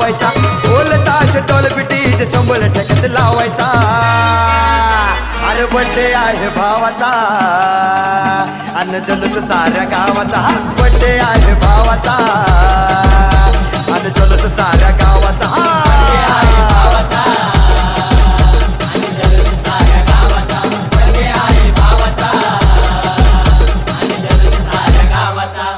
लावायचा ढोल ताश टोल पिटीचे संबळ ठेक्यात लावायचा अरे बड्डे आहे भावाचा अन्न जल्लोष साऱ्या गावाचा बड्डे आहे भावाचा अन्न जल्लोष साऱ्या गावाचा बड्डे आहे भावाचा अन्न जल्लोष साऱ्या गावाचा बड्डे आहे भावाचा अन्न जल्लोष साऱ्या गावाचा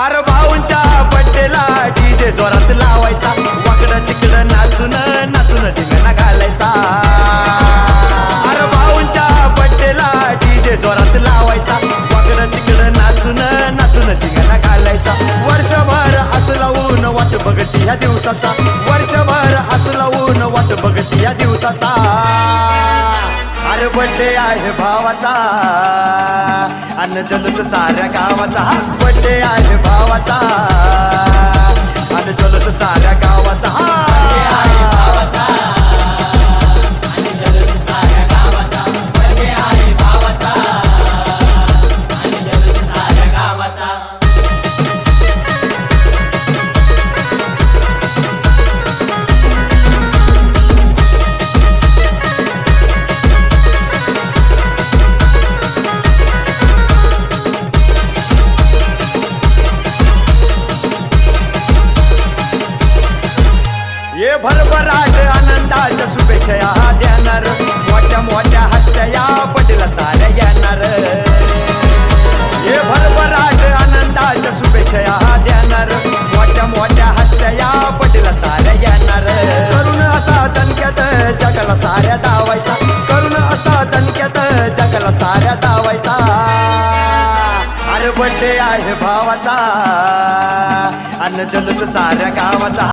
अरे भाऊंच्या बड्डेला डीजे जोरात लावायचा वाकडं तिकडं नाचून नाचून धिंगाणा घालायचा अरे भाऊंच्या बड्डेला डीजे जोरात लावायचा वाकडं तिकडं नाचून नाचून धिंगाणा घालायचा वर्षभर असं लावून वाट बघती ह्या दिवसाचा वर्षभर असं लावून वाट बघती ह्या दिवसाचा अरे बड्डे आहे भावाचा अन्न जल्लोष साऱ्या गावाचा बड्डे आहे भावाचा अन्न जल्लोष साऱ्या गावाचा बड्डे आहे भावाचा अन्न जल्लोष साऱ्या गावाचा बड्डे आहे भावाचा अन्न जल्लोष साऱ्या गावाचा ये भरभराट आनंदाच्या शुभेच्छा या देणार मोठ्या मोठ्या हस्त्या या बड्डेला साऱ्या येणार ये भरभराट आनंदाच्या शुभेच्छा या देणार मोठ्या मोठ्या हस्त्या या बड्डेला साऱ्या येणार करून असा दणक्यात जगाला साऱ्या दावायचा करून असा दणक्यात जगाला साऱ्या दावायचा अरे बड्डे आहे भावाचा अन्न जल्लोष साऱ्या गावाचा